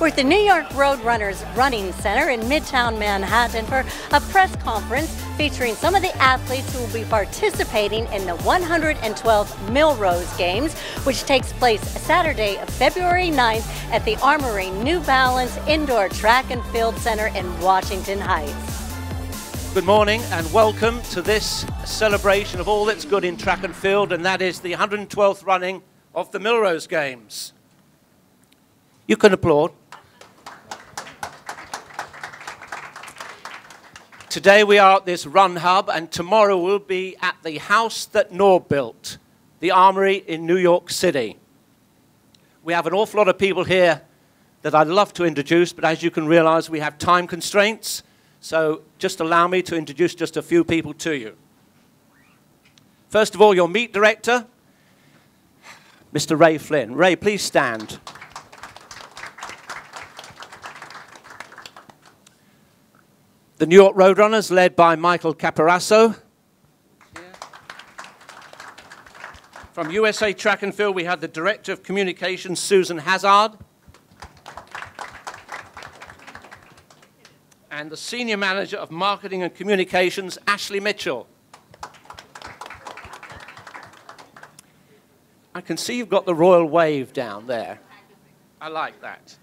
We're at the New York Roadrunners Running Center in Midtown Manhattan for a press conference featuring some of the athletes who will be participating in the 112th Millrose Games, which takes place Saturday, February 9th at the Armory New Balance Indoor Track and Field Center in Washington Heights. Good morning and welcome to this celebration of all that's good in track and field, and that is the 112th running of the Millrose Games. You can applaud. Today we are at this run hub, and tomorrow we'll be at the house that NYRR built, the Armory in New York City. We have an awful lot of people here that I'd love to introduce, but as you can realize, we have time constraints. So just allow me to introduce just a few people to you. First of all, your meet director, Mr. Ray Flynn. Ray, please stand. The New York Roadrunners, led by Michael Capiraso. From USA Track and Field, we have the Director of Communications, Susan Hazard. And the Senior Manager of Marketing and Communications, Ashley Mitchell. I can see you've got the royal wave down there. I like that.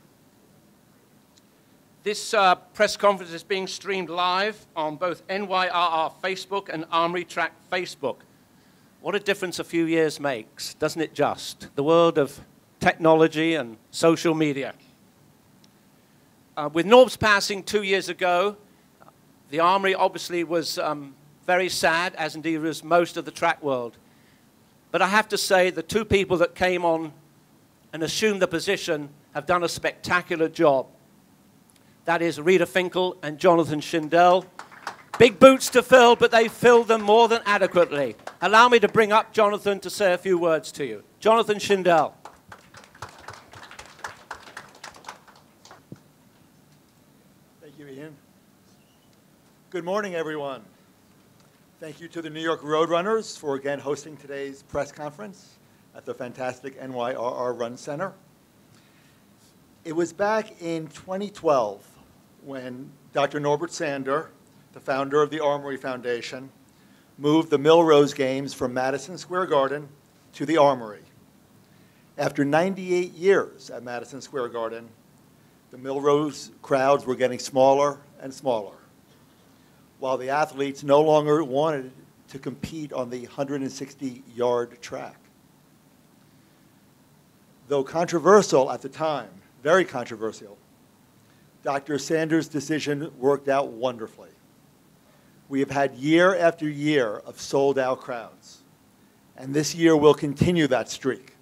This press conference is being streamed live on both NYRR Facebook and Armory Track Facebook. What a difference a few years makes, doesn't it just? The world of technology and social media. With NYRR's passing 2 years ago, the Armory obviously was very sad, as indeed was most of the track world. But I have to say, the two people that came on and assumed the position have done a spectacular job. That is Rita Finkel and Jonathan Shindell. Big boots to fill, but they filled them more than adequately. Allow me to bring up Jonathan to say a few words to you. Jonathan Shindell. Good morning, everyone. Thank you to the New York Roadrunners for again hosting today's press conference at the fantastic NYRR Run Center. It was back in 2012 when Dr. Norbert Sander, the founder of the Armory Foundation, moved the Millrose Games from Madison Square Garden to the Armory. After 98 years at Madison Square Garden, the Millrose crowds were getting smaller and smaller, while the athletes no longer wanted to compete on the 160-yard track. Though controversial at the time, very controversial, Dr. Sanders' decision worked out wonderfully. We have had year after year of sold-out crowds, and this year will continue that streak.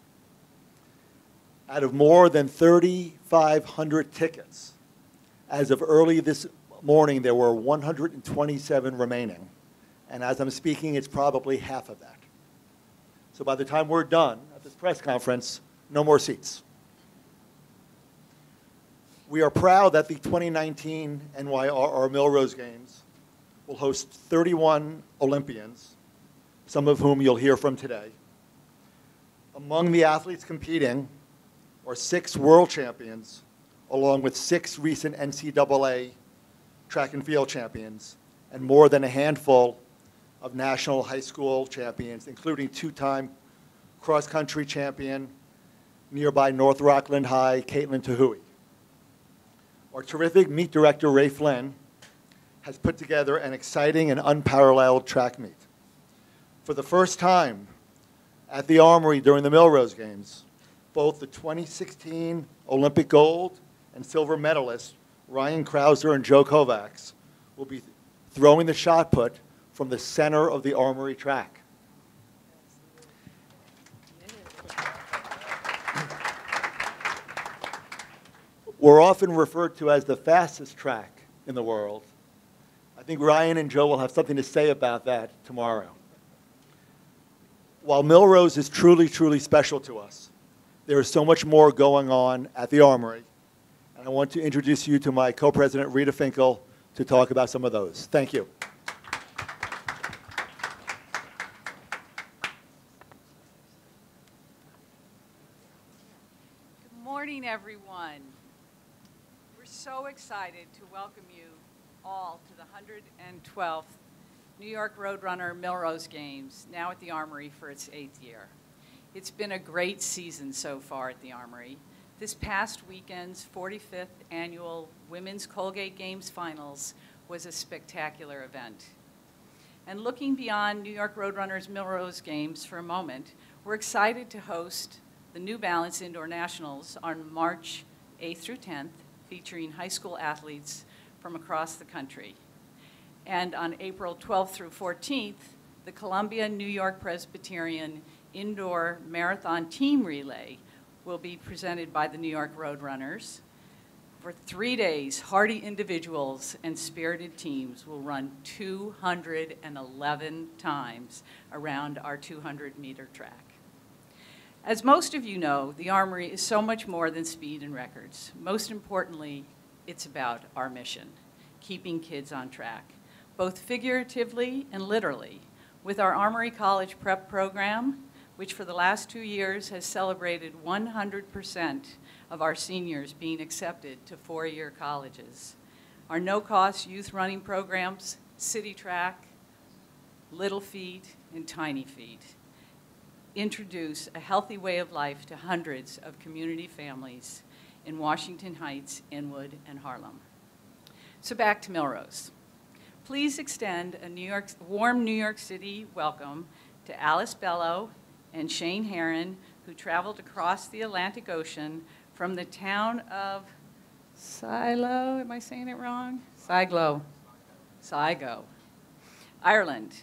Out of more than 3,500 tickets, as of early this morning, there were 127 remaining. And as I'm speaking, it's probably half of that. So by the time we're done at this press conference, no more seats. We are proud that the 2019 NYRR Millrose Games will host 31 Olympians, some of whom you'll hear from today. Among the athletes competing are 6 world champions, along with 6 recent NCAA track and field champions, and more than a handful of national high school champions, including 2-time cross-country champion, nearby North Rockland High, Caitlin Tahui. Our terrific meet director, Ray Flynn, has put together an exciting and unparalleled track meet. For the first time at the Armory during the Millrose Games, both the 2016 Olympic gold and silver medalists Ryan Crouser and Joe Kovacs will be throwing the shot put from the center of the Armory track. We're often referred to as the fastest track in the world. I think Ryan and Joe will have something to say about that tomorrow. While Millrose is truly, truly special to us, there is so much more going on at the Armory. And I want to introduce you to my co-president, Rita Finkel, to talk about some of those. Thank you. Good morning, everyone. so excited to welcome you all to the 112th New York Roadrunner Millrose Games, now at the Armory for its 8th year. It's been a great season so far at the Armory. This past weekend's 45th annual Women's Colgate Games Finals was a spectacular event. And looking beyond New York Roadrunners Millrose Games for a moment, we're excited to host the New Balance Indoor Nationals on March 8th through 10th, featuring high school athletes from across the country. And on April 12th through 14th, the Columbia New York Presbyterian Indoor Marathon Team Relay will be presented by the New York Roadrunners. For 3 days, hardy individuals and spirited teams will run 211 times around our 200-meter track. As most of you know, the Armory is so much more than speed and records. Most importantly, it's about our mission, keeping kids on track, both figuratively and literally, with our Armory College Prep program, which for the last 2 years has celebrated 100% of our seniors being accepted to four-year colleges. Our no-cost youth running programs, City Track, Little Feet, and Tiny Feet, introduce a healthy way of life to hundreds of community families in Washington Heights, Inwood, and Harlem. So back to Millrose. Please extend a warm New York City welcome to Alice Bello and Shane Herron, who traveled across the Atlantic Ocean from the town of Sligo, am I saying it wrong? Sligo, Ireland,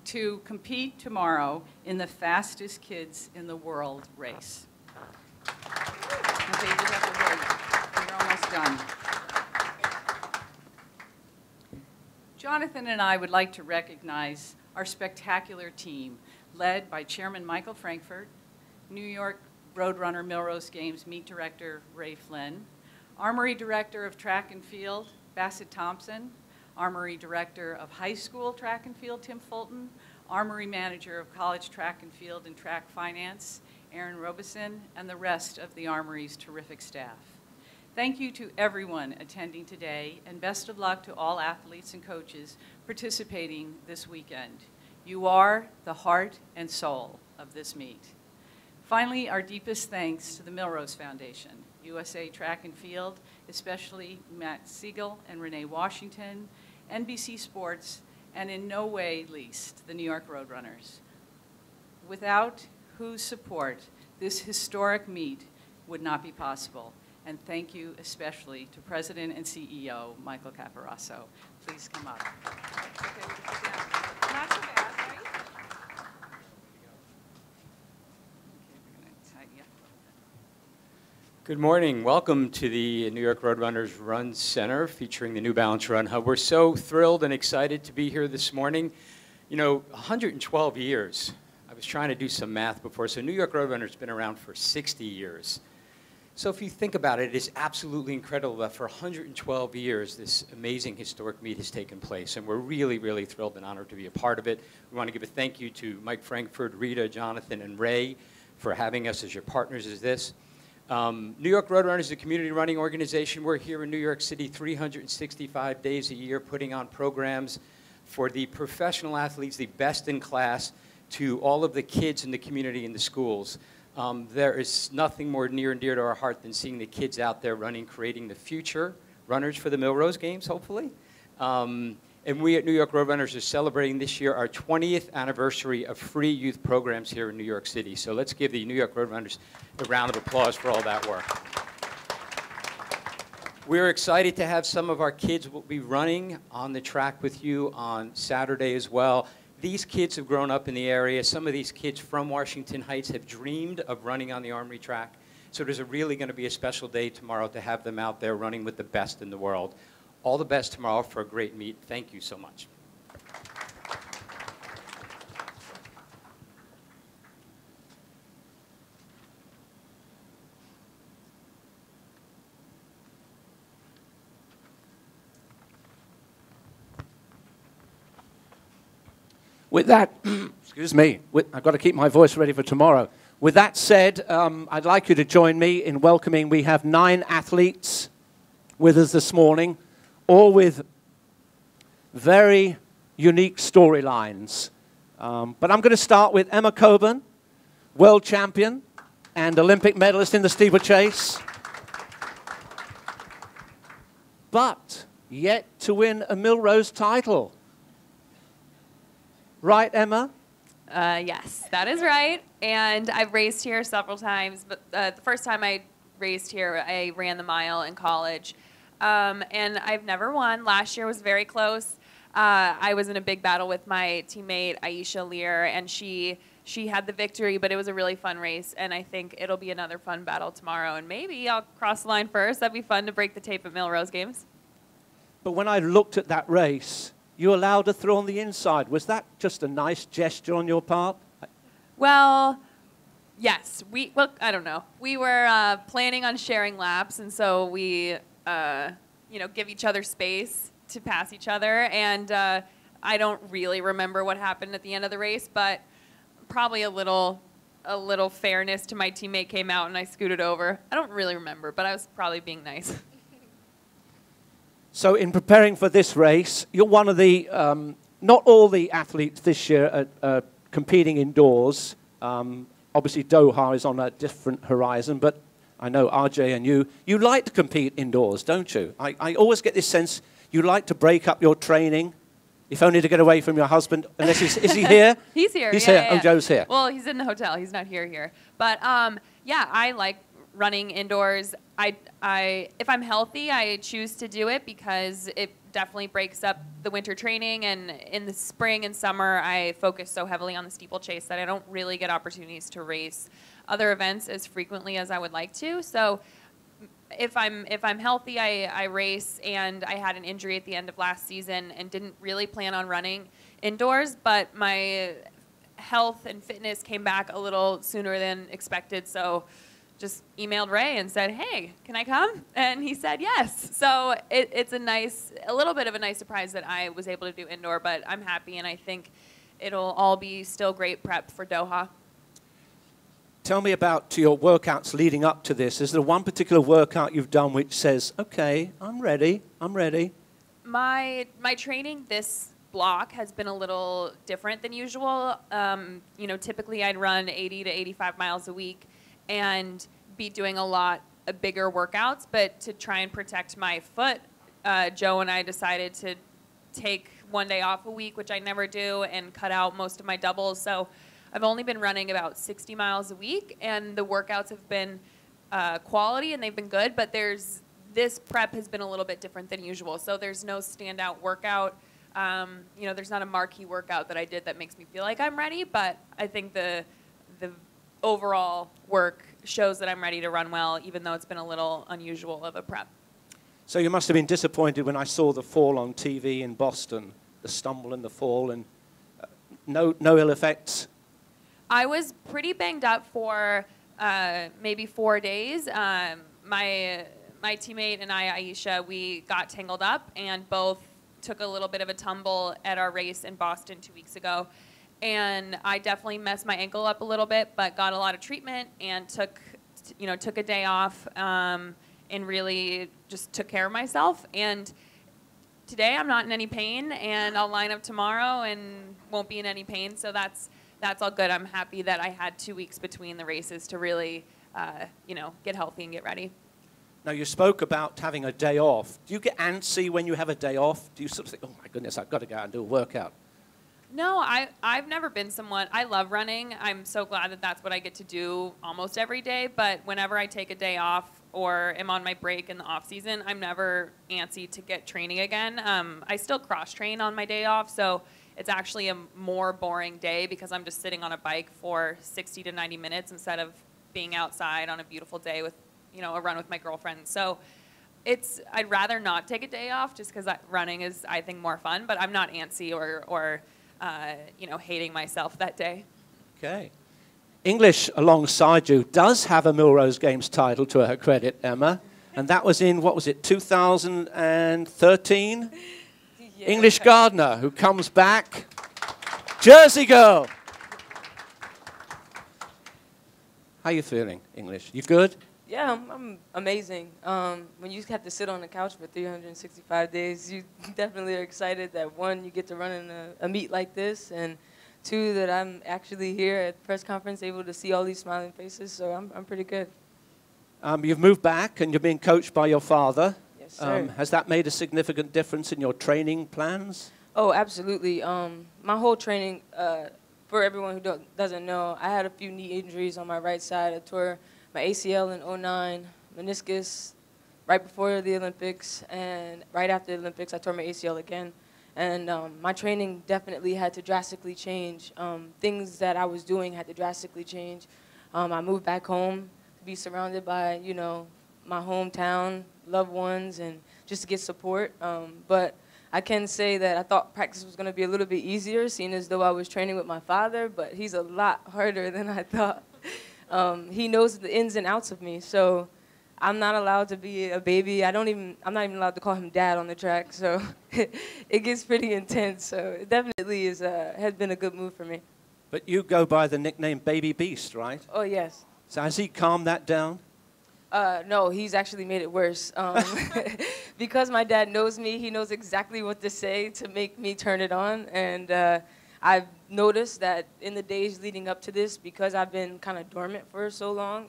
to compete tomorrow in the fastest kids in the world race. Okay, you have to wait. You're almost done. Jonathan and I would like to recognize our spectacular team, led by Chairman Michael Frankfurt, New York Roadrunner Millrose Games Meet Director Ray Flynn, Armory Director of Track and Field Bassett Thompson, Armory Director of High School Track and Field Tim Fulton, Armory Manager of College Track and Field and Track Finance Aaron Robeson, and the rest of the Armory's terrific staff. Thank you to everyone attending today, and best of luck to all athletes and coaches participating this weekend. You are the heart and soul of this meet. Finally, our deepest thanks to the Millrose Foundation, USA Track and Field, especially Matt Siegel and Renee Washington, NBC Sports, and in no way least, the New York Roadrunners, without whose support this historic meet would not be possible. And thank you especially to President and CEO, Michael Caparasso. Please come up. Okay, we'll sit down. Not so bad, right? Okay, we're gonna tighten you up a little bit. Good morning. Welcome to the New York Roadrunners Run Center featuring the New Balance Run Hub. We're so thrilled and excited to be here this morning. You know, 112 years. I was trying to do some math before. So New York Roadrunners has been around for 60 years. So if you think about it, it is absolutely incredible that for 112 years, this amazing historic meet has taken place. And we're really, really thrilled and honored to be a part of it. We want to give a thank you to Mike Frankfurt, Rita, Jonathan, and Ray for having us as your partners as this. New York Roadrunners is a community running organization. We're here in New York City 365 days a year putting on programs for the professional athletes, the best in class, to all of the kids in the community and the schools. There is nothing more near and dear to our heart than seeing the kids out there running, creating the future runners for the Millrose Games, hopefully. And we at New York Roadrunners are celebrating this year our 20th anniversary of free youth programs here in New York City. So let's give the New York Roadrunners a round of applause for all that work. We're excited to have some of our kids will be running on the track with you on Saturday as well. These kids have grown up in the area. Some of these kids from Washington Heights have dreamed of running on the Armory track. So there's really going to be a special day tomorrow to have them out there running with the best in the world. All the best tomorrow for a great meet. Thank you so much. With that, excuse me, I've got to keep my voice ready for tomorrow. With that said, I'd like you to join me in welcoming, we have 9 athletes with us this morning, all with very unique storylines. But I'm going to start with Emma Coburn, world champion and Olympic medalist in the steeplechase, but yet to win a Millrose title. Right, Emma? Yes, that is right. And I've raced here several times, but the first time I raced here, I ran the mile in college. And I've never won. Last year was very close. I was in a big battle with my teammate, Ajeé Wilson, and she had the victory, but it was a really fun race, and I think it'll be another fun battle tomorrow. And maybe I'll cross the line first. That'd be fun to break the tape at Millrose Games. But when I looked at that race, you allowed a throw on the inside. Was that just a nice gesture on your part? Well, yes. Well, I don't know. We were planning on sharing laps, and so we, give each other space to pass each other. And I don't really remember what happened at the end of the race, but probably a little fairness to my teammate came out, and I scooted over. I don't really remember, but I was probably being nice. So in preparing for this race, you're one of the, not all the athletes this year are competing indoors. Obviously, Doha is on a different horizon, but I know Ajeé and you like to compete indoors, don't you? I always get this sense you like to break up your training, if only to get away from your husband. Unless is he here? He's here. He's here. Yeah. Oh, Joe's here. Well, he's in the hotel. He's not here. But yeah, I like running indoors. If I'm healthy, I choose to do it because it definitely breaks up the winter training. And in the spring and summer, I focus so heavily on the steeplechase that I don't really get opportunities to race other events as frequently as I would like to. So if I'm healthy, I race. And I had an injury at the end of last season and didn't really plan on running indoors, but my health and fitness came back a little sooner than expected. So just emailed Ray and said, hey, can I come? And he said yes. So it's a little bit of a nice surprise that I was able to do indoor, but I'm happy, and I think it'll all be still great prep for Doha. Tell me about your workouts leading up to this. Is there one particular workout you've done which says, okay, I'm ready, I'm ready? My training this block has been a little different than usual. Typically I'd run 80 to 85 miles a week and be doing a lot of bigger workouts, but to try and protect my foot, Joe and I decided to take one day off a week, which I never do, and cut out most of my doubles. So I've only been running about 60 miles a week, and the workouts have been quality and they've been good, but this prep has been a little bit different than usual. So there's no standout workout. There's not a marquee workout that I did that makes me feel like I'm ready, but I think the overall work shows that I'm ready to run well, even though it's been a little unusual of a prep. So you must have been disappointed when I saw the fall on TV in Boston, the stumble and the fall, and no ill effects? I was pretty banged up for maybe 4 days. My teammate and I, Aisha, we got tangled up and both took a little bit of a tumble at our race in Boston 2 weeks ago. And I definitely messed my ankle up a little bit, but got a lot of treatment and took a day off and really just took care of myself. And today I'm not in any pain, and I'll line up tomorrow and won't be in any pain. So that's all good. I'm happy that I had 2 weeks between the races to really, get healthy and get ready. Now, you spoke about having a day off. Do you get antsy when you have a day off? Do you sort of think, oh my goodness, I've got to go out and do a workout? No, I've never been someone, I love running. I'm so glad that that's what I get to do almost every day. But whenever I take a day off or am on my break in the off season, I'm never antsy to get training again. I still cross train on my day off, so it's actually a more boring day because I'm just sitting on a bike for 60 to 90 minutes instead of being outside on a beautiful day with, a run with my girlfriend. So I'd rather not take a day off just because running is, I think, more fun. But I'm not antsy or hating myself that day. Okay. English, alongside you, does have a Millrose Games title to her credit, Emma. And that was in, 2013? Yeah. English Gardner, who comes back. Jersey girl. How you feeling, English? You good? Yeah, I'm amazing. When you have to sit on the couch for 365 days, you definitely are excited that, one, you get to run in a meet like this, and two, that I'm actually here at the press conference able to see all these smiling faces, so I'm pretty good. You've moved back and you're being coached by your father. Yes, sir. Has that made a significant difference in your training plans? Oh, absolutely. My whole training, for everyone who doesn't know, I had a few knee injuries on my right side. I tore my ACL in '09, meniscus right before the Olympics, and right after the Olympics, I tore my ACL again. And my training definitely had to drastically change. Things that I was doing had to drastically change. I moved back home to be surrounded by, you know, my hometown, loved ones, and just to get support. But I can say that I thought practice was going to be a little bit easier, seeing as though I was training with my father, but he's a lot harder than I thought. He knows the ins and outs of me, so I'm not allowed to be a baby. I'm not even allowed to call him dad on the track, so it gets pretty intense. So it definitely has been a good move for me. But you go by the nickname Baby Beast, right? Oh, yes. So has he calmed that down? No, he's actually made it worse. Because my dad knows me, he knows exactly what to say to make me turn it on. And I've noticed that in the days leading up to this, because I've been kind of dormant for so long,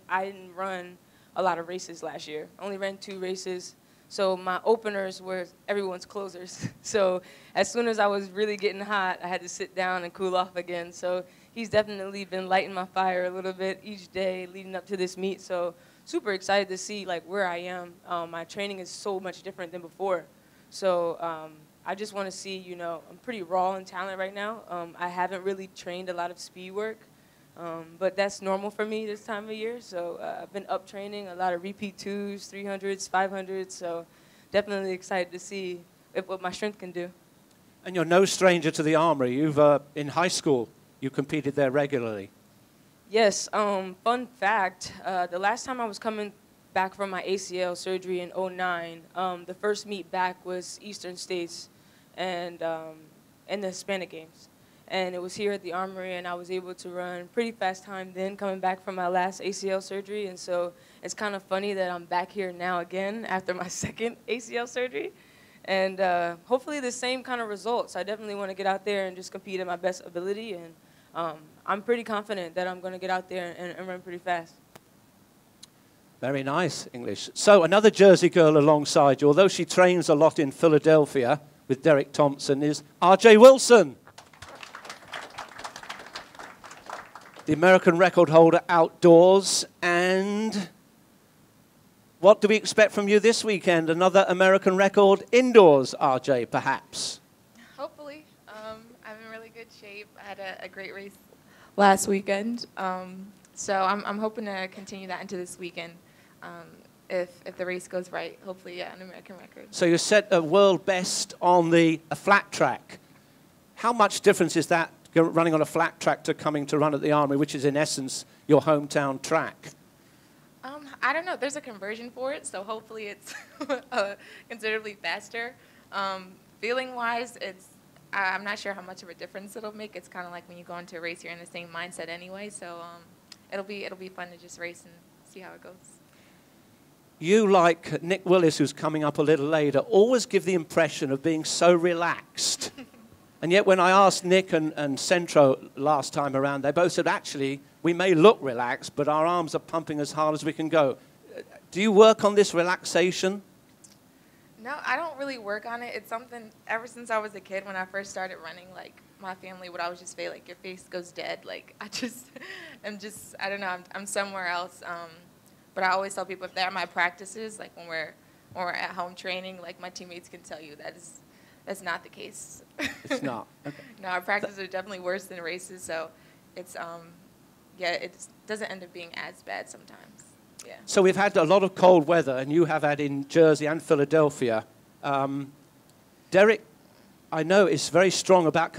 I didn't run a lot of races last year. I only ran 2 races. So my openers were everyone's closers. So as soon as I was really getting hot, I had to sit down and cool off again. So he's definitely been lighting my fire a little bit each day leading up to this meet. So super excited to see like where I am. My training is so much different than before. So I just want to see, you know, I'm pretty raw in talent right now. I haven't really trained a lot of speed work. But that's normal for me this time of year. So I've been up training a lot of repeat 2s, 300s, 500s. So definitely excited to see what my strength can do. And you're no stranger to the Armory. You've in high school, you competed there regularly. Yes. Fun fact, the last time I was coming back from my ACL surgery in '09, the first meet back was Eastern States and the Hispanic Games. And it was here at the Armory, and I was able to run pretty fast time then coming back from my last ACL surgery. And so it's kind of funny that I'm back here now again after my second ACL surgery. And hopefully the same kind of results. I definitely want to get out there and just compete at my best ability. And I'm pretty confident that I'm going to get out there and run pretty fast. Very nice, English. So another Jersey girl alongside you, although she trains a lot in Philadelphia with Derek Thompson, is Ajeé Wilson. The American record holder outdoors. And what do we expect from you this weekend? Another American record indoors, Ajeé, perhaps? Hopefully. I'm in really good shape. I had a great race last weekend. So I'm hoping to continue that into this weekend. If the race goes right, hopefully, yeah, an American record. So you set a world best on a flat track. How much difference is that running on a flat track to coming to run at the Armory, which is in essence your hometown track? I don't know. There's a conversion for it, so hopefully it's considerably faster. Feeling-wise, I'm not sure how much of a difference it'll make. It's kind of like when you go into a race, you're in the same mindset anyway. So it'll be fun to just race and see how it goes. You, like Nick Willis, who's coming up a little later, always give the impression of being so relaxed. And yet when I asked Nick and Centro last time around, they both said, actually, we may look relaxed, but our arms are pumping as hard as we can go. Do you work on this relaxation? No, I don't really work on it. It's something ever since I was a kid when I first started running, like my family would always just say, like, your face goes dead. Like, I don't know, I'm somewhere else. But I always tell people if they're at my practices, like when we're at home training, like my teammates can tell you that's not the case. It's not. Okay. No, our practices are definitely worse than races, so it's yeah, it doesn't end up being as bad sometimes. Yeah. So we've had a lot of cold weather, and you have had in Jersey and Philadelphia. Derek, I know, is very strong about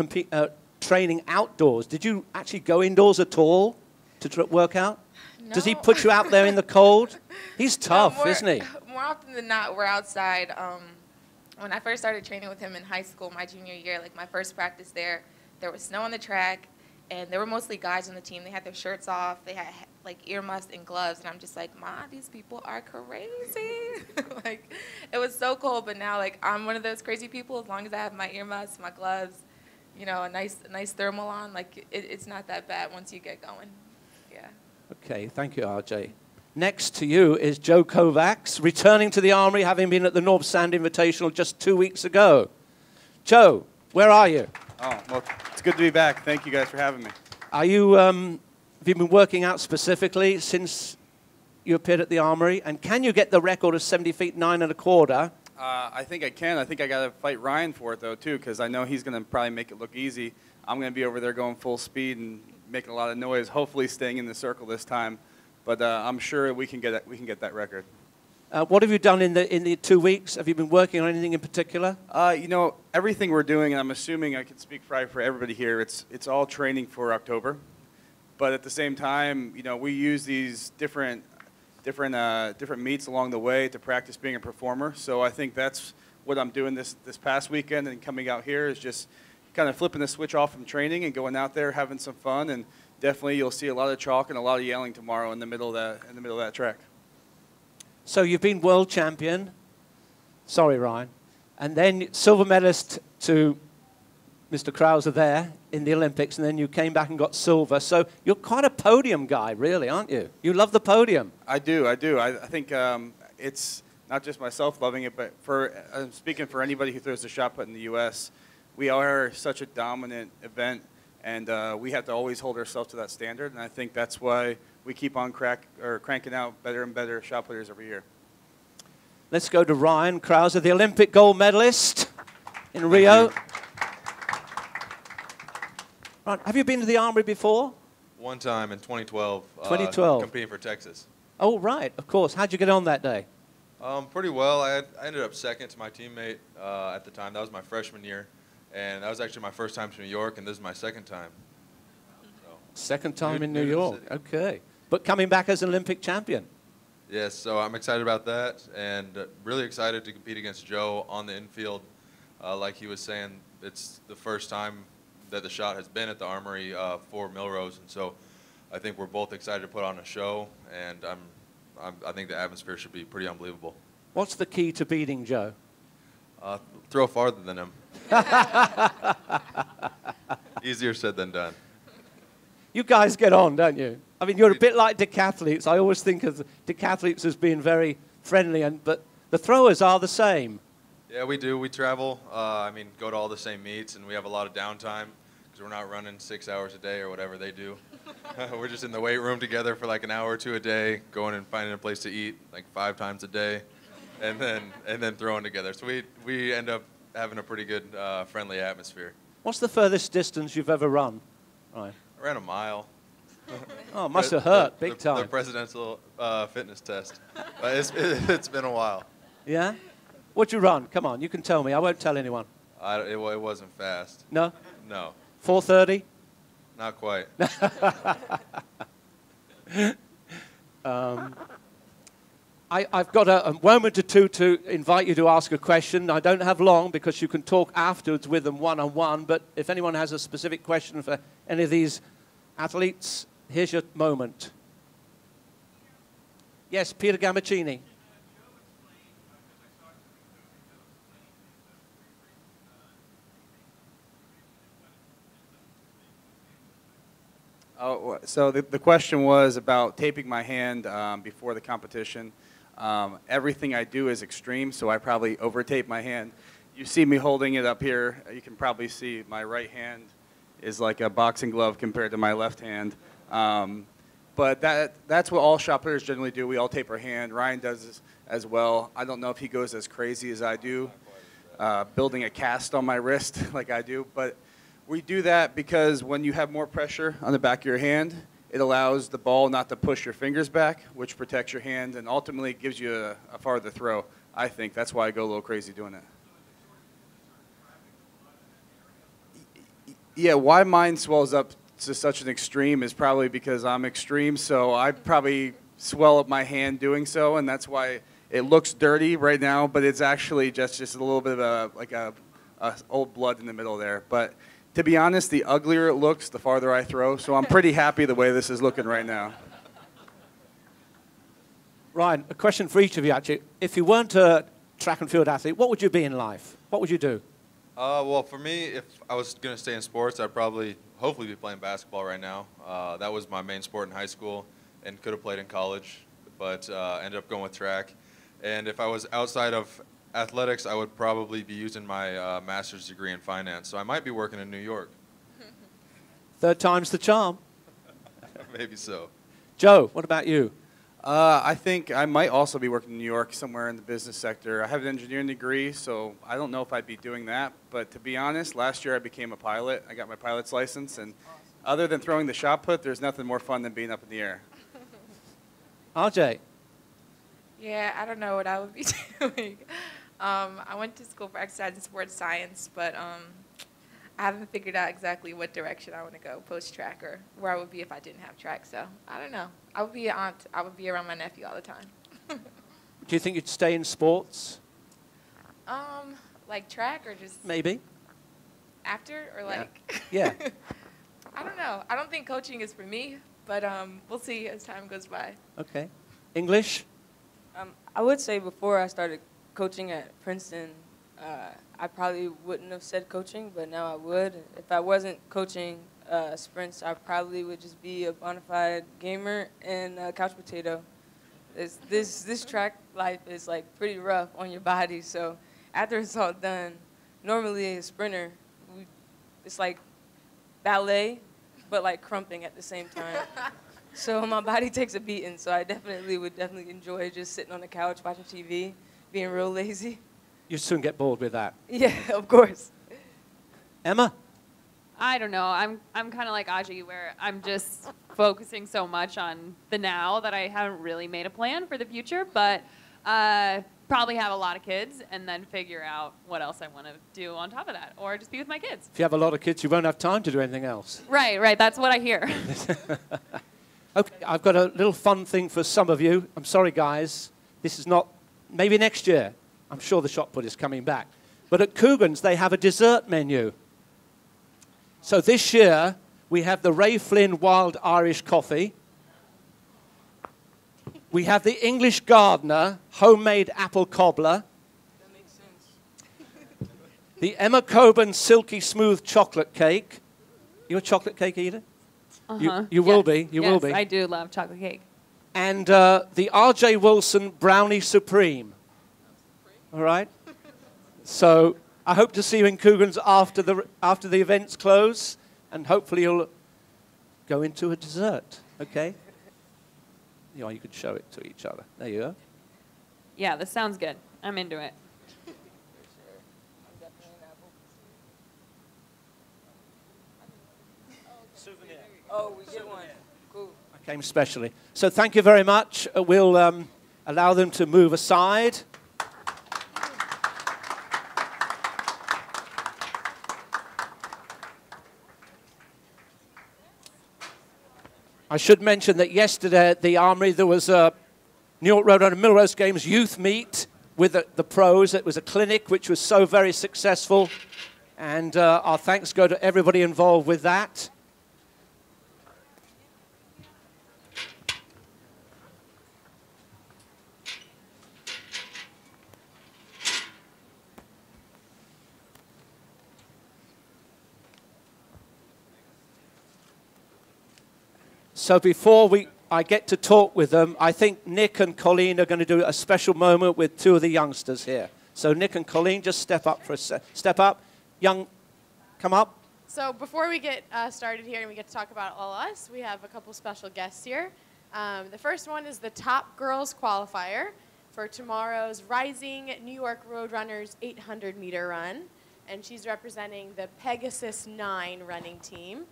training outdoors. Did you actually go indoors at all to work out? No. Does he put you out there in the cold? He's tough, no, isn't he? More often than not, we're outside. When I first started training with him in high school, my junior year, like my first practice there was snow on the track, and there were mostly guys on the team. They had their shirts off. They had like earmuffs and gloves, and I'm just like, Ma, these people are crazy. Like, it was so cold, but now like I'm one of those crazy people. As long as I have my earmuffs, my gloves, you know, a nice thermal on, like it's not that bad once you get going. Yeah. Okay, thank you, Ajeé. Next to you is Joe Kovacs, returning to the Armory, having been at the North Sand Invitational just 2 weeks ago. Joe, where are you? Oh, well, it's good to be back. Thank you guys for having me. Are you, have you been working out specifically since you appeared at the Armory? And can you get the record of 70 feet 9 1/4? I think I can. I think I got to fight Ryan for it, though, too, because I know he's going to probably make it look easy. I'm going to be over there going full speed and making a lot of noise, hopefully staying in the circle this time. But I'm sure we can get that record. What have you done in the 2 weeks? Have you been working on anything in particular? You know, everything we're doing, and I'm assuming I can speak for everybody here, it's all training for October. But at the same time, you know, we use these different meets along the way to practice being a performer. So I think that's what I'm doing this past weekend and coming out here is just kind of flipping the switch off from training and going out there having some fun. And definitely you'll see a lot of chalk and a lot of yelling tomorrow in the middle of that track. So you've been world champion. Sorry, Ryan. And then silver medalist to Mr. Crouser there in the Olympics, and then you came back and got silver. So you're quite a podium guy, really, aren't you? You love the podium. I do. I think it's not just myself loving it, but I'm speaking for anybody who throws a shot put in the U.S., we are such a dominant event, and we have to always hold ourselves to that standard, and I think that's why we keep on cranking out better and better shot putters every year. Let's go to Ryan Crouser, the Olympic gold medalist in Rio. Right. Have you been to the Armory before? One time in 2012. 2012. Competing for Texas. Oh, right, of course. How'd you get on that day? Pretty well. I ended up second to my teammate at the time. That was my freshman year. And that was actually my first time to New York, and this is my second time. So, second time in New York. Okay. But coming back as an Olympic champion. Yes, so I'm excited about that, and really excited to compete against Joe on the infield. Like he was saying, it's the first time that the shot has been at the Armory for Millrose, and so I think we're both excited to put on a show, and I think the atmosphere should be pretty unbelievable. What's the key to beating Joe? Throw farther than him. Easier said than done. You guys get on, don't you? I mean, you're a bit like decathletes. I always think of decathletes as being very friendly, but the throwers are the same. Yeah, we do. We travel, go to all the same meets, and we have a lot of downtime because we're not running 6 hours a day or whatever they do. We're just in the weight room together for like an hour or two a day, going and finding a place to eat like 5 times a day, and then throwing together. So we end up having a pretty good friendly atmosphere. What's the furthest distance you've ever run? Right. I ran a mile. Oh, it must have hurt big time. The presidential fitness test. It's been a while. Yeah? What'd you run? Come on, you can tell me. I won't tell anyone. It wasn't fast. No? No. 4:30? Not quite. I've got a moment or two to invite you to ask a question. I don't have long because you can talk afterwards with them one-on-one, but if anyone has a specific question for any of these athletes, here's your moment. Yes, Peter Gamacini. Oh, so the question was about taping my hand before the competition. Everything I do is extreme, so I probably over-tape my hand. You see me holding it up here. You can probably see my right hand is like a boxing glove compared to my left hand. But that's what all shot putters generally do. We all tape our hand. Ryan does this as well. I don't know if he goes as crazy as I do, building a cast on my wrist like I do. But we do that because when you have more pressure on the back of your hand, it allows the ball not to push your fingers back, which protects your hand and ultimately gives you a farther throw. I think that's why I go a little crazy doing it. Yeah, why mine swells up to such an extreme is probably because I'm extreme, so I probably swell up my hand doing so, and that's why it looks dirty right now, but it's actually just a little bit of a old blood in the middle there. But To be honest, the uglier it looks, the farther I throw. So I'm pretty happy the way this is looking right now. Ryan, a question for each of you, actually. If you weren't a track and field athlete, what would you be in life? What would you do? Well, for me, if I was going to stay in sports, I'd probably, hopefully, be playing basketball right now. That was my main sport in high school and could have played in college, but ended up going with track. And if I was outside of athletics, I would probably be using my master's degree in finance. So I might be working in New York. Third time's the charm. Maybe so. Joe, what about you? I think I might also be working in New York somewhere in the business sector. I have an engineering degree, so I don't know if I'd be doing that. But to be honest, last year I became a pilot. I got my pilot's license, and other than throwing the shot put, there's nothing more fun than being up in the air. Ajeé? Yeah, I don't know what I would be doing. I went to school for exercise and sports science, but I haven't figured out exactly what direction I want to go post-track or where I would be if I didn't have track. So I don't know. I would be an aunt. I would be around my nephew all the time. Do you think you'd stay in sports? Like track or just Maybe. after or like? Yeah. I don't know. I don't think coaching is for me, but we'll see as time goes by. Okay. English? I would say before I started coaching at Princeton, I probably wouldn't have said coaching, but now I would. If I wasn't coaching sprints, I probably would just be a bona fide gamer and a couch potato. This track life is like pretty rough on your body, so after it's all done, normally a sprinter, it's like ballet, but like crumping at the same time. So my body takes a beating, so I would definitely enjoy just sitting on the couch watching TV, being real lazy. You soon get bored with that. Yeah, of course. Emma? I don't know. I'm kind of like Ajeé, where I'm just focusing so much on the now that I haven't really made a plan for the future, but probably have a lot of kids and then figure out what else I want to do on top of that, or just be with my kids. If you have a lot of kids, you won't have time to do anything else. Right. That's what I hear. Okay, I've got a little fun thing for some of you. I'm sorry, guys. This is not, maybe next year. I'm sure the shot put is coming back. But at Coogan's, they have a dessert menu. So this year, we have the Ray Flynn Wild Irish Coffee. We have the English Gardner Homemade Apple Cobbler. That makes sense. The Emma Coburn Silky Smooth Chocolate Cake. You a chocolate cake eater? Uh-huh. You will be. You will be. Yes, I do love chocolate cake. And the Ajeé Wilson Brownie Supreme. All right? So I hope to see you in Coogan's after the events close, and hopefully you'll go into a dessert, okay? You know, you could show it to each other. There you go. Yeah, this sounds good. I'm into it. Souvenir. Oh, we get one. Cool. I came specially. So thank you very much. We'll allow them to move aside. I should mention that yesterday at the Armory there was a New York Road Runner Millrose Games youth meet with the pros. It was a clinic which was so very successful, and our thanks go to everybody involved with that. So before I get to talk with them, I think Nick and Colleen are going to do a special moment with two of the youngsters here. So Nick and Colleen, just step up for a step up. Young, come up. So before we get started here and we get to talk about all us, we have a couple special guests here. The first one is the top girls qualifier for tomorrow's Rising New York Roadrunners 800-meter run. And she's representing the Pegasus 9 running team.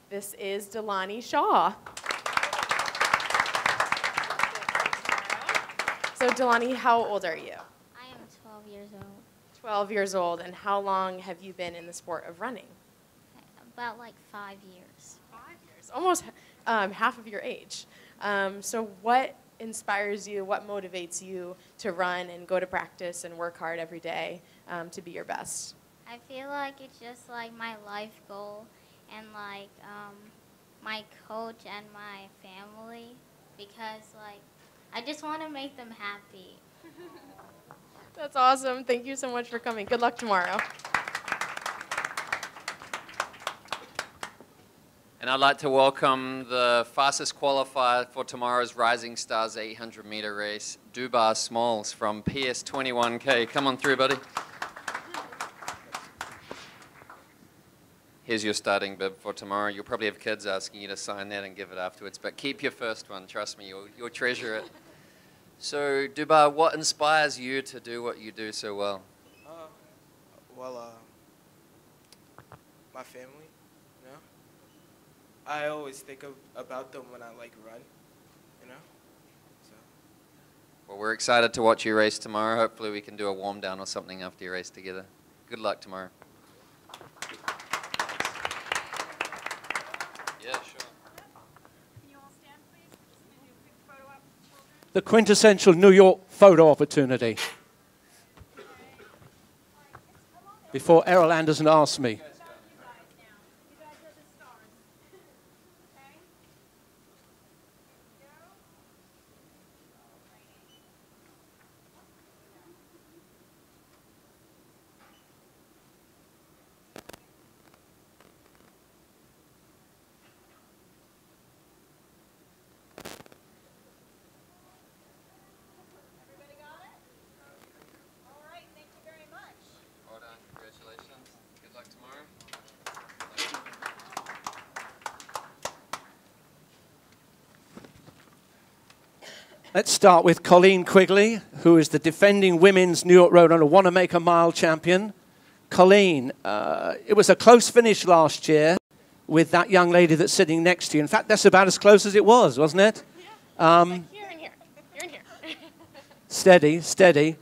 This is Delani Shaw. So Delani, how old are you? I am 12 years old. 12 years old. And how long have you been in the sport of running? About like 5 years. 5 years. Almost half of your age. So what inspires you, what motivates you to run and go to practice and work hard every day to be your best? I feel like it's just like my life goal and like my coach and my family because like I just want to make them happy. That's awesome. Thank you so much for coming. Good luck tomorrow. And I'd like to welcome the fastest qualifier for tomorrow's Rising Stars 800-meter race, Dubar Smalls from PS21K. Come on through, buddy. Here's your starting bib for tomorrow. You'll probably have kids asking you to sign that and give it afterwards, but keep your first one. Trust me, you'll treasure it. So, Dubar, what inspires you to do what you do so well? My family, you know. I always think about them when I like run, you know. So. Well, we're excited to watch you race tomorrow. Hopefully we can do a warm down or something after your race together. Good luck tomorrow. Yeah, sure. The quintessential New York photo opportunity. Before Errol Anderson asks me. Let's start with Colleen Quigley, who is the defending women's New York Road Wanamaker Mile champion. Colleen, it was a close finish last year with that young lady that's sitting next to you. In fact, that's about as close as it was, wasn't it? Yeah, like here and here. Here and here. Steady, steady.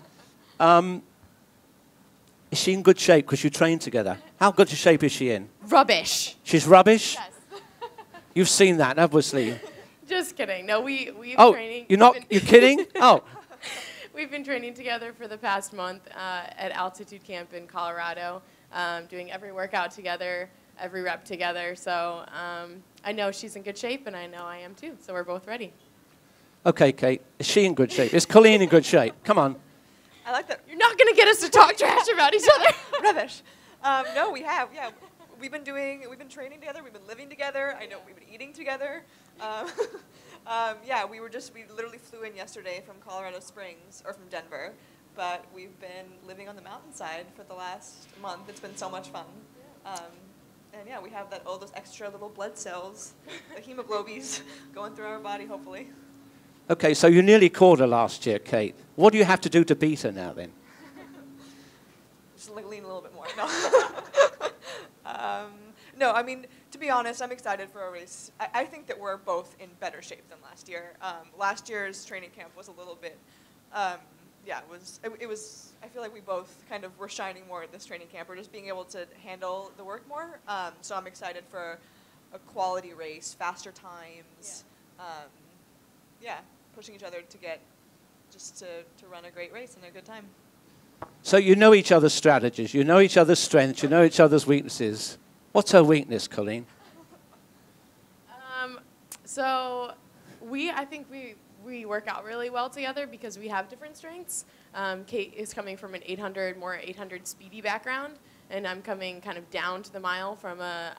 Is she in good shape because you trained together? How good a shape is she in? Rubbish. She's rubbish? Yes. You've seen that, obviously. Just kidding. No, we've training. You're kidding? Oh. We've been training together for the past month at altitude camp in Colorado, doing every workout together, every rep together. So I know she's in good shape, and I know I am too. So we're both ready. Okay, Kate. Is she in good shape? Is Colleen in good shape? Come on. I like that. You're not going to get us to talk trash about each other. Rubbish. No, we have. Yeah, we've been training together. We've been living together. I know we've been eating together. Yeah, we literally flew in yesterday from Colorado Springs, or from Denver, but we've been living on the mountainside for the last month. It's been so much fun. And yeah, we have all those extra little blood cells, the hemoglobins, going through our body, hopefully. Okay, so you nearly caught her last year, Kate. What do you have to do to beat her now, then? Just lean a little bit more. No. No, I mean, to be honest, I'm excited for a race. I think that we're both in better shape than last year. Last year's training camp was a little bit, yeah, it was, I feel like we both kind of were shining more at this training camp. We're just being able to handle the work more. So I'm excited for a quality race, faster times. Yeah, pushing each other to to run a great race and a good time. So you know each other's strategies, you know each other's strengths, you know each other's weaknesses. What's her weakness, Colleen? So I think we work out really well together because we have different strengths. Kate is coming from an 800 speedy background, and I'm coming kind of down to the mile from a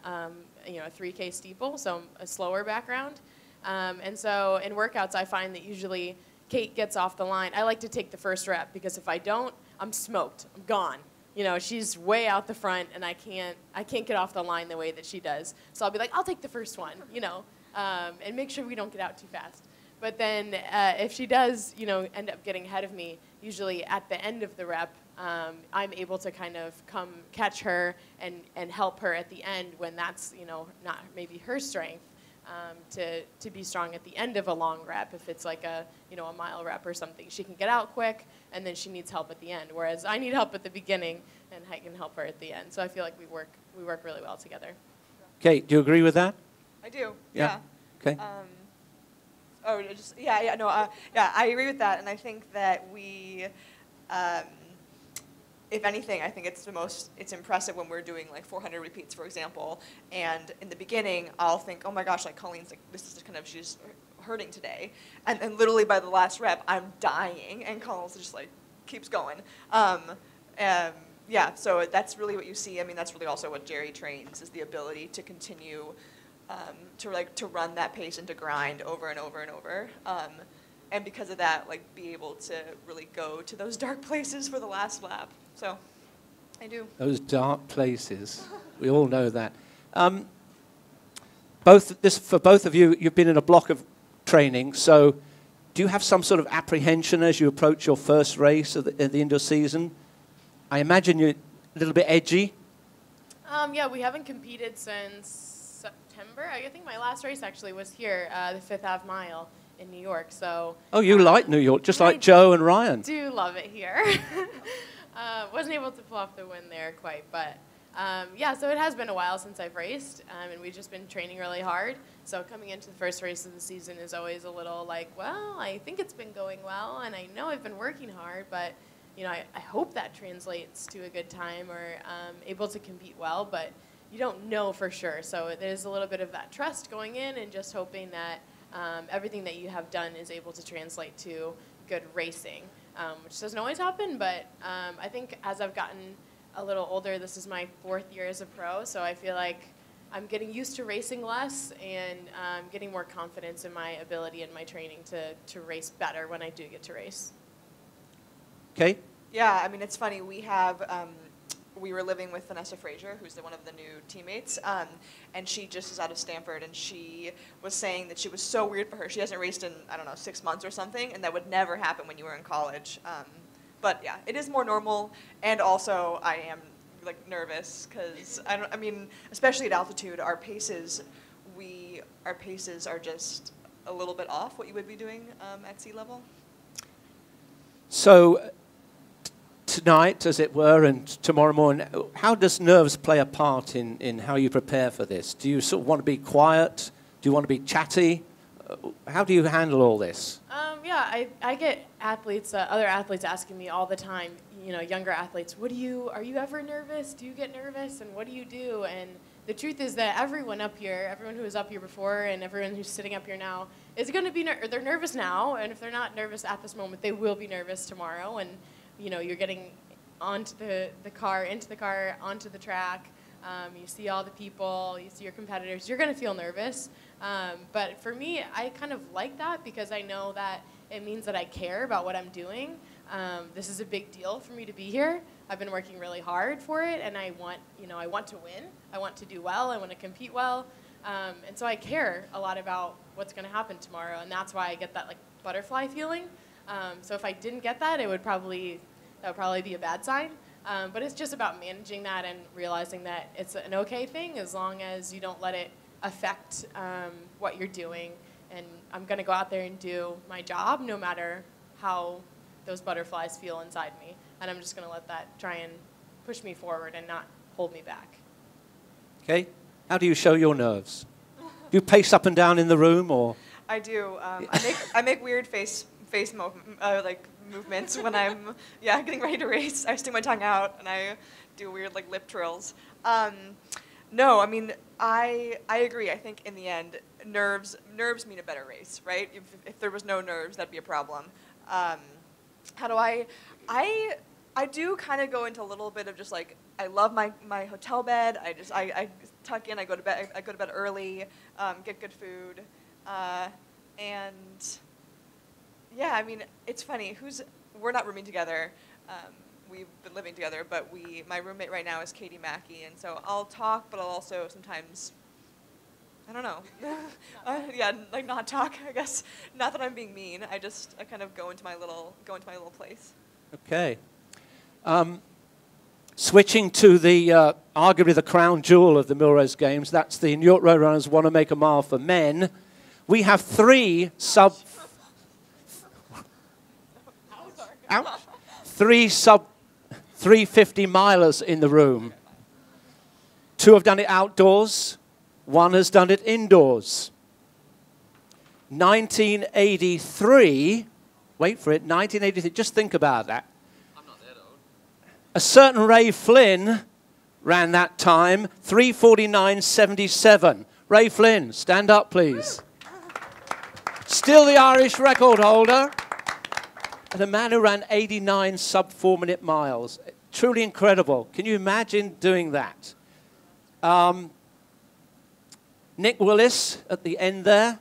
3K steeple, so a slower background. And so in workouts, I find that usually Kate gets off the line. I like to take the first rep because if I don't, I'm smoked. I'm gone. You know, she's way out the front, and I can't get off the line the way that she does. So I'll be like, I'll take the first one, you know, and make sure we don't get out too fast. But then if she does, you know, end up getting ahead of me, usually at the end of the rep, I'm able to kind of come catch her and help her at the end when that's, you know, not maybe her strength. To be strong at the end of a long rep. If it's like a mile rep or something, she can get out quick, and then she needs help at the end. Whereas I need help at the beginning, and I can help her at the end. So I feel like we work really well together. Kate, do you agree with that? I do. Yeah. Okay. Yeah, I agree with that, and I think that we if anything, I think it's impressive when we're doing like 400 repeats, for example. And in the beginning, I'll think, oh my gosh, like Colleen's like, this is kind of, she's hurting today. And then literally by the last rep, I'm dying, and Colleen's just like keeps going. Yeah, so that's really what you see. I mean, that's really also what Jerry trains, is the ability to continue to run that pace and to grind over and over and over. And because of that, like, be able to really go to those dark places for the last lap. So, I do. Those dark places. We all know that. For both of you, you've been in a block of training. So, do you have some sort of apprehension as you approach your first race at the indoor season? I imagine you're a little bit edgy. Yeah, we haven't competed since September. I think my last race actually was here, the 5th Ave Mile in New York. So. Oh, you like New York, just like Joe and Ryan. I do love it here. Wasn't able to pull off the win there quite, but yeah, so it has been a while since I've raced, and we've just been training really hard. So coming into the first race of the season is always a little like, well, I think it's been going well, and I know I've been working hard, but you know, I hope that translates to a good time or able to compete well, but you don't know for sure. So there's a little bit of that trust going in, and just hoping that everything that you have done is able to translate to good racing, which doesn't always happen, but I think as I've gotten a little older, this is my 4th year as a pro, so I feel like I'm getting used to racing less and getting more confidence in my ability and my training to race better when I do get to race. Okay. Yeah, I mean, it's funny. We were living with Vanessa Frazier, who's one of the new teammates, and she just is out of Stanford, and she was saying that she was so weird for her. She hasn't raced in, I don't know, 6 months or something, and that would never happen when you were in college. But yeah, it is more normal, and also I am like nervous because I mean, especially at altitude, our paces are just a little bit off what you would be doing at sea level. So tonight, as it were, and tomorrow morning, how does nerves play a part in how you prepare for this? Do you sort of want to be quiet? Do you want to be chatty? How do you handle all this? Yeah, I get athletes, other athletes asking me all the time, you know, younger athletes, are you ever nervous? Do you get nervous? And what do you do? And the truth is that everyone up here, everyone who was up here before and everyone who's sitting up here now is going to be, they're nervous now. And if they're not nervous at this moment, they will be nervous tomorrow. And, you know, you're getting onto the car, into the car, onto the track. You see all the people, you see your competitors, you're going to feel nervous. But for me, I kind of like that because I know that it means that I care about what I'm doing. This is a big deal for me to be here. I've been working really hard for it, and I want to win. I want to do well. I want to compete well. And so I care a lot about what's going to happen tomorrow, and that's why I get that like butterfly feeling. So if I didn't get that, that would probably be a bad sign. But it's just about managing that and realizing that it's an okay thing as long as you don't let it affect what you're doing. And I'm going to go out there and do my job no matter how those butterflies feel inside me. And I'm just going to let that try and push me forward and not hold me back. Okay. How do you show your nerves? Do you pace up and down in the room, or? I do. I make weird face movements when I'm getting ready to race. I stick my tongue out and I do weird like lip trills. No, I mean I agree. I think in the end nerves mean a better race, right? If there was no nerves, that'd be a problem. How do I do kind of go into a little bit of just like I love my hotel bed. I tuck in. I go to bed early. Get good food, and yeah, I mean it's funny. We're not rooming together. We've been living together, but my roommate right now is Katie Mackey, and so I'll talk, but I'll also sometimes, I don't know, like not talk. I guess not that I'm being mean. I kind of go into my little place. Okay. Switching to the arguably the crown jewel of the Millrose Games, that's the New York Roadrunners Wanamaker Mile for men. We have three sub 350 milers in the room. 2 have done it outdoors. 1 has done it indoors. 1983, wait for it, 1983, just think about that. I'm not that old. A certain Ray Flynn ran that time, 3:49.77. Ray Flynn, stand up, please. Still the Irish record holder. And a man who ran 89 sub-4-minute miles. Truly incredible. Can you imagine doing that? Nick Willis at the end there.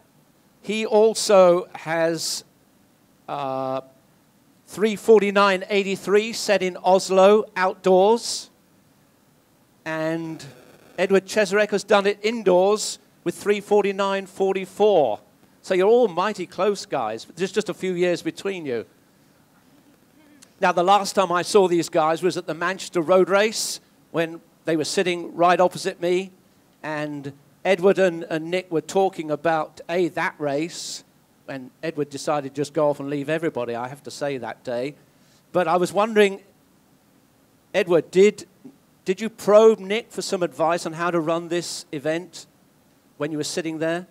He also has 3:49.83 set in Oslo outdoors. And Edward Cheserek has done it indoors with 3:49.44. So you're all mighty close, guys. There's just a few years between you. Now, the last time I saw these guys was at the Manchester Road Race when they were sitting right opposite me. And Edward and Nick were talking about, that race. And Edward decided to just go off and leave everybody, I have to say, that day. But I was wondering, Edward, did you probe Nick for some advice on how to run this event when you were sitting there?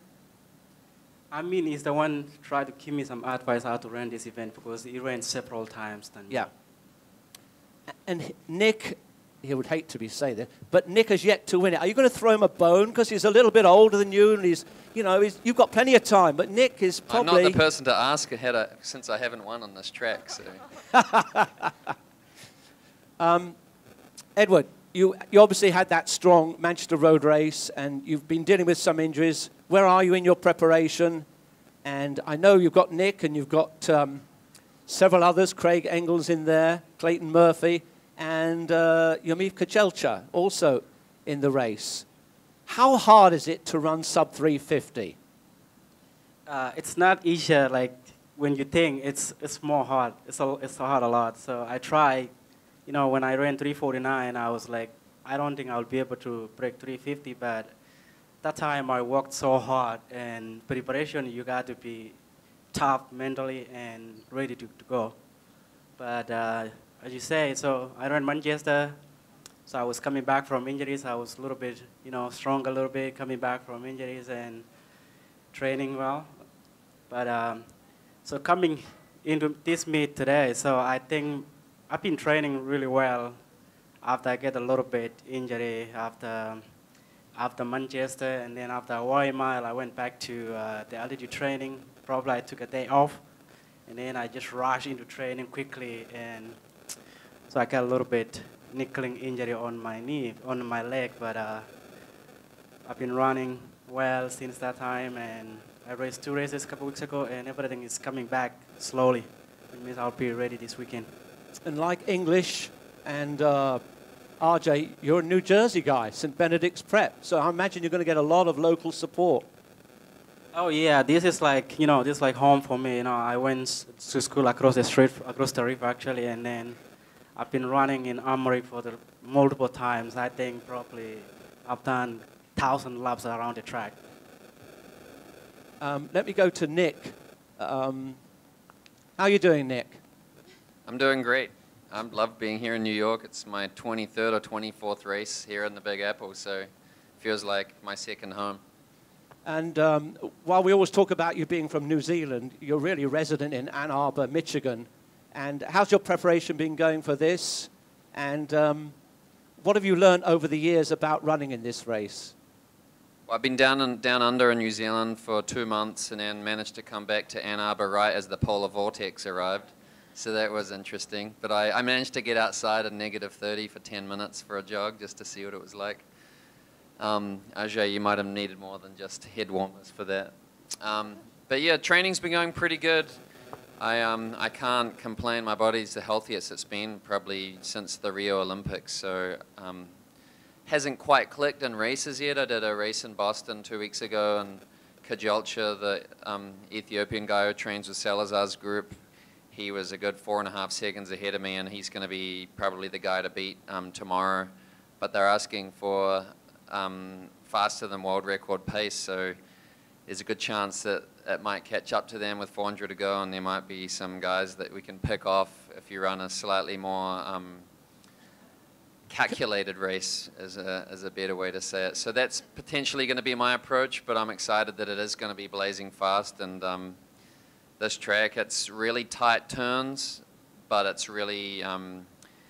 I mean, he's the one who tried to give me some advice how to run this event because he ran several times. Yeah. And Nick, he would hate to say that, but Nick has yet to win it. Are you going to throw him a bone because he's a little bit older than you and you've got plenty of time, but Nick is probably... I'm not the person to ask since I haven't won on this track, so... Edward, you obviously had that strong Manchester Road Race and you've been dealing with some injuries. Where are you in your preparation? And I know you've got Nick and you've got several others, Craig Engels in there, Clayton Murphy, and Yomif Kachelcha also in the race. How hard is it to run sub 350? It's not easier like when you think. It's more hard. It's hard a lot. So I try, when I ran 349, I was like, I don't think I'll be able to break 350, but that time I worked so hard, and preparation, you got to be tough mentally and ready to go. But as you say, so I ran Manchester, so I was coming back from injuries. I was a little bit, strong a little bit, coming back from injuries and training well. But so coming into this meet today, so I think I've been training really well after I get a little bit injury after Manchester, and then after Hawaii Mile, I went back to the altitude training. Probably I took a day off, and then I just rushed into training quickly, and so I got a little bit niggling injury on my knee, on my leg, but I've been running well since that time, and I raced 2 races a couple weeks ago, and everything is coming back slowly. It means I'll be ready this weekend. And like English and Ajeé, you're a New Jersey guy, St. Benedict's Prep, so I imagine you're going to get a lot of local support. Oh yeah, this is like, this is like home for me. I went to school across the street, across the river actually, and then I've been running in Armory for multiple times. I think probably I've done 1,000 laps around the track. Let me go to Nick. How are you doing, Nick? I'm doing great. I love being here in New York. It's my 23rd or 24th race here in the Big Apple, so it feels like my second home. And while we always talk about you being from New Zealand, you're really resident in Ann Arbor, Michigan. And how's your preparation been going for this? And what have you learned over the years about running in this race? Well, I've been down under in New Zealand for 2 months and then managed to come back to Ann Arbor right as the polar vortex arrived. So that was interesting. But I managed to get outside at -30 for 10 minutes for a jog just to see what it was like. Ajeé, you might have needed more than just head warmers for that. But yeah, training's been going pretty good. I can't complain. My body's the healthiest it's been probably since the Rio Olympics. So hasn't quite clicked in races yet. I did a race in Boston 2 weeks ago, and Kachelcha, the Ethiopian guy who trains with Salazar's group, he was a good 4.5 seconds ahead of me, and he's going to be probably the guy to beat tomorrow. But they're asking for faster than world record pace, so there's a good chance that it might catch up to them with 400 to go, and there might be some guys that we can pick off if you run a slightly more calculated race, is a better way to say it. So that's potentially going to be my approach, but I'm excited that it is going to be blazing fast. And this track, it's really tight turns, but it's really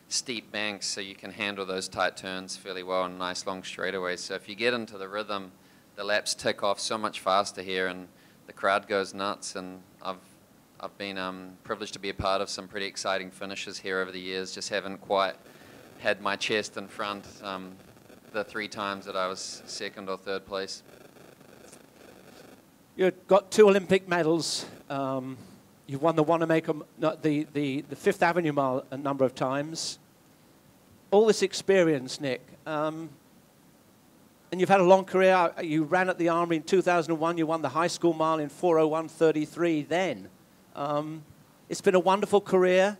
steep banks, so you can handle those tight turns fairly well and nice long straightaways. So if you get into the rhythm, the laps tick off so much faster here, and the crowd goes nuts. And I've been privileged to be a part of some pretty exciting finishes here over the years. Just haven't quite had my chest in front the 3 times that I was second or third place. You've got 2 Olympic medals. You've won the Wanamaker, the Fifth Avenue Mile a number of times. All this experience, Nick, and you've had a long career. You ran at the Army in 2001. You won the high school mile in 4:01:33 then. It's been a wonderful career,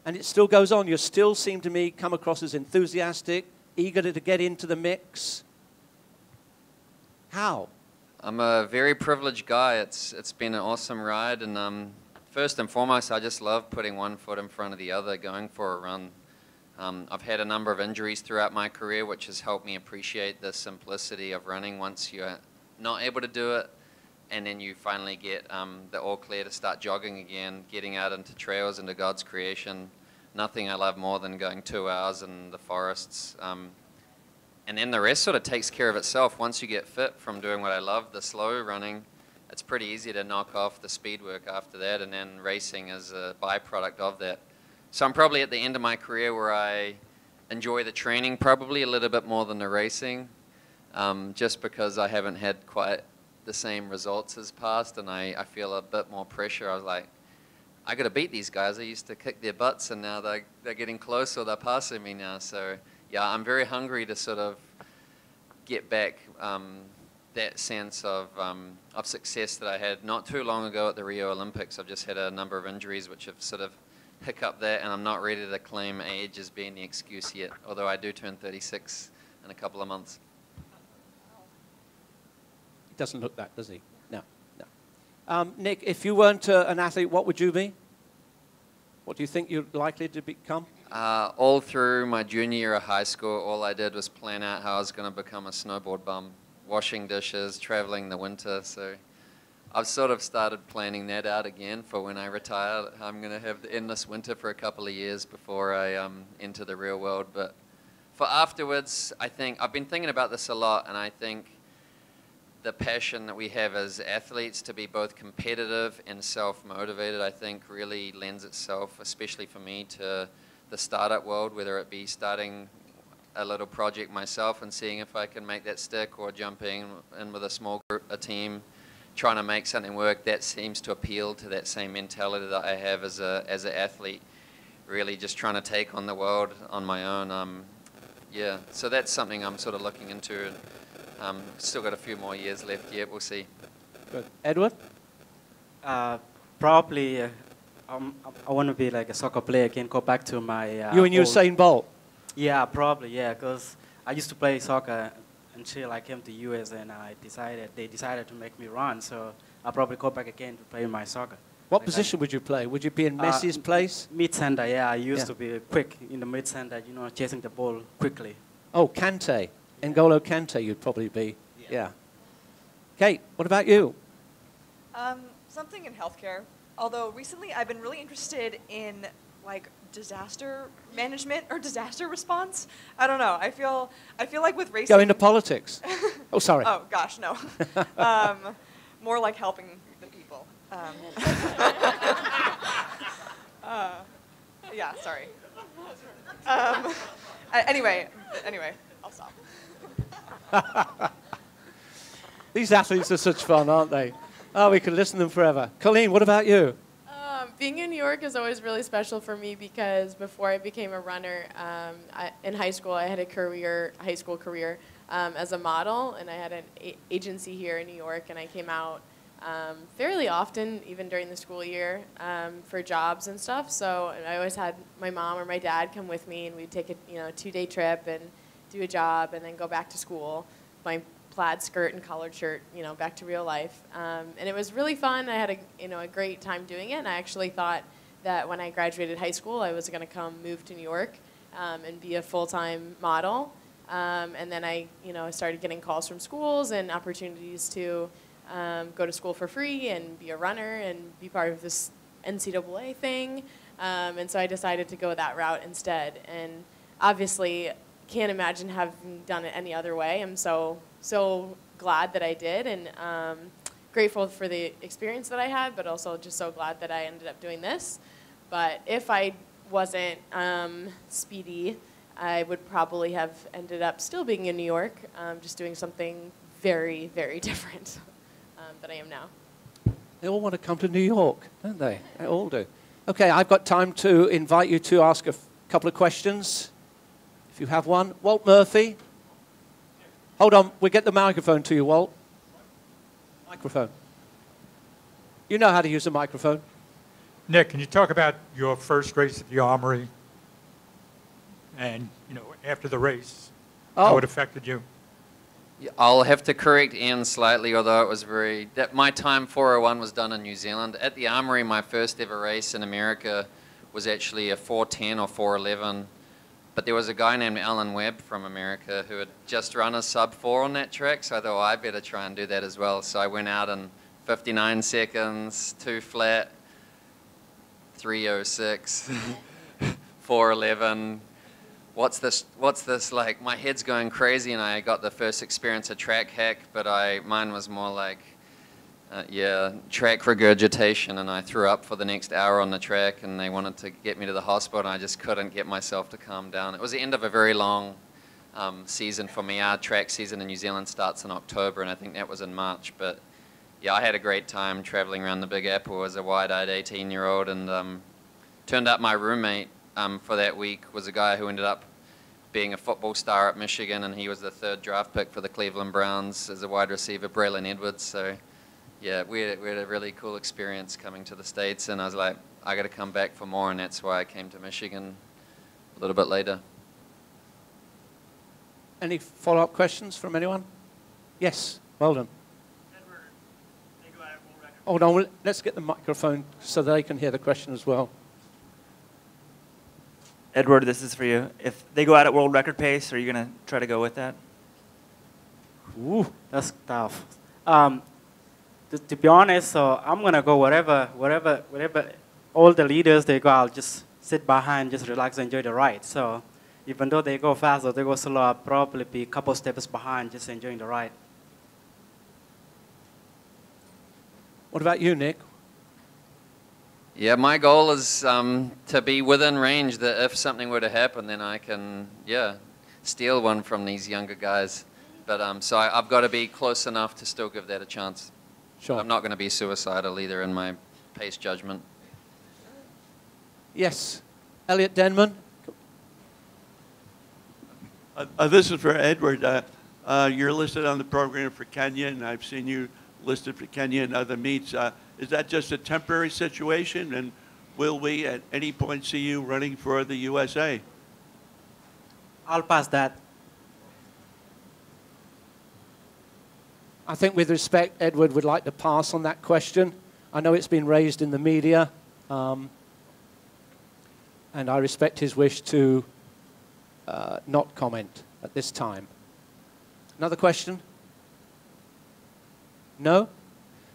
and it still goes on. You still seem to me come across as enthusiastic, eager to get into the mix. How? I'm a very privileged guy. It's been an awesome ride, and first and foremost, I just love putting one foot in front of the other, going for a run. I've had a number of injuries throughout my career, which has helped me appreciate the simplicity of running once you're not able to do it, and then you finally get the all clear to start jogging again, getting out into trails, into God's creation. Nothing I love more than going 2 hours in the forests. And then the rest sort of takes care of itself. Once you get fit from doing what I love, the slow running, it's pretty easy to knock off the speed work after that, and then racing is a byproduct of that. So I'm probably at the end of my career where I enjoy the training probably a little bit more than the racing, just because I haven't had quite the same results as past, and I feel a bit more pressure. I was like, I got to beat these guys. I used to kick their butts, and now they're getting close, or they're passing me now. So yeah, I'm very hungry to sort of get back that sense of success that I had not too long ago at the Rio Olympics. I've just had a number of injuries which have sort of hiccuped that, and I'm not ready to claim age as being the excuse yet, although I do turn 36 in a couple of months. He doesn't look that, does he? No, no. Nick, if you weren't an athlete, what would you be? What do you think you're likely to become? All through my junior year of high school, all I did was plan out how I was going to become a snowboard bum, washing dishes, traveling in the winter. So I've sort of started planning that out again for when I retire. I'm going to have the endless winter for a couple of years before I enter the real world. But for afterwards, I think I've been thinking about this a lot, and I think the passion that we have as athletes to be both competitive and self-motivated, I think really lends itself, especially for me, to the startup world, whether it be starting a little project myself and seeing if I can make that stick, or jumping in with a small group, a team, trying to make something work. That seems to appeal to that same mentality that I have as an athlete, really just trying to take on the world on my own. Yeah, so that's something I'm sort of looking into. Still got a few more years left yet, we'll see. Good. Edward? Probably, I want to be like a soccer player again, go back to my... you and Usain Bolt? Yeah, probably, yeah, because I used to play soccer until I came to US, and they decided to make me run, so I'll probably go back again to play my soccer. What position would you play? Would you be in Messi's place? Mid-center, yeah. I used to be quick in the mid-center, you know, chasing the ball quickly. Oh, Kante. N'Golo Kante you'd probably be. Yeah. Kate, what about you? Something in healthcare. Although recently I've been really interested in like disaster management or disaster response. I don't know. I feel like with racing. Go into politics. Oh, sorry. Oh gosh, no. More like helping the people. Yeah, sorry. Anyway, I'll stop. These athletes are such fun, aren't they? Oh, we could listen to them forever. Colleen, what about you? Being in New York is always really special for me because before I became a runner, in high school I had a high school career as a model, and I had an agency here in New York, and I came out fairly often, even during the school year, for jobs and stuff. So I always had my mom or my dad come with me, and we'd take a 2-day trip and do a job, and then go back to school. My plaid skirt and collared shirt, back to real life. And it was really fun. I had a great time doing it, and I actually thought that when I graduated high school, I was going to move to New York and be a full-time model. And then I started getting calls from schools and opportunities to go to school for free and be a runner and be part of this NCAA thing. And so I decided to go that route instead. And obviously, can't imagine having done it any other way. I'm so glad that I did, and grateful for the experience that I had, but also just so glad that I ended up doing this. But if I wasn't speedy, I would probably have ended up still being in New York, just doing something very, very different than I am now. They all want to come to New York, don't they? They all do. Okay, I've got time to invite you to ask a couple of questions. If you have one. Walt Murphy. Hold on, we'll get the microphone to you, Walt. Microphone. You know how to use a microphone. Nick, can you talk about your first race at the Armory and, you know, after the race, how it affected you? I'll have to correct Ian slightly, although it was my time 4:01 was done in New Zealand. At the Armory, my first ever race in America was actually a 4:10 or 4:11. But there was a guy named Alan Webb from America who had just run a sub-4 on that track, so I thought, well, I better try and do that as well. So I went out in 59 seconds, 2 flat, 3:06, 4:11. What's this like? My head's going crazy, and I got the first experience of track hack, but mine was more like, track regurgitation, and I threw up for the next hour on the track, and they wanted to get me to the hospital, and I just couldn't get myself to calm down. It was the end of a very long season for me. Our track season in New Zealand starts in October, and I think that was in March. But yeah, I had a great time traveling around the Big Apple as a wide-eyed 18-year-old, and turned out my roommate for that week was a guy who ended up being a football star at Michigan, and he was the 3rd draft pick for the Cleveland Browns as a wide receiver, Braylon Edwards. So yeah, we had a really cool experience coming to the States, and I was like, I got to come back for more, and that's why I came to Michigan a little bit later. Any follow-up questions from anyone? Yes, well done. Hold on, let's get the microphone so they can hear the question as well. Edward, this is for you. If they go out at world record pace, are you going to try to go with that? Ooh, that's tough. To be honest, I'm going to go wherever all the leaders, they go, I'll just sit behind, just relax and enjoy the ride. So even though they go fast or they go slow, I'll probably be a couple steps behind, just enjoying the ride. What about you, Nick? Yeah, my goal is to be within range that if something were to happen, then I can, steal one from these younger guys. But so I've got to be close enough to still give that a chance. Sure. I'm not going to be suicidal either in my pace judgment. Yes. Elliot Denman. This is for Edward. You're listed on the program for Kenya, and I've seen you listed for Kenya and other meets. Is that just a temporary situation, and will we at any point see you running for the USA? I'll pass that. I think with respect, Edward would like to pass on that question. I know it's been raised in the media, and I respect his wish to not comment at this time. Another question? No?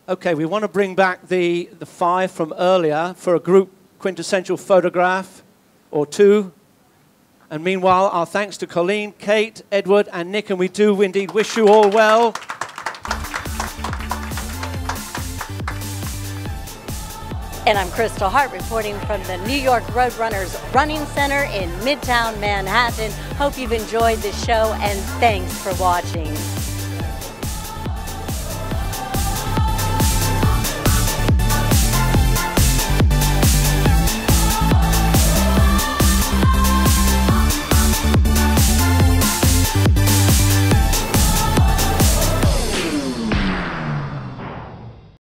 Okay, we want to bring back the 5 from earlier for a group quintessential photograph or 2. And meanwhile, our thanks to Colleen, Kate, Edward, and Nick, and we do indeed wish you all well. And I'm Kristal Hart reporting from the New York Roadrunners Running Center in Midtown Manhattan. Hope you've enjoyed this show, and thanks for watching.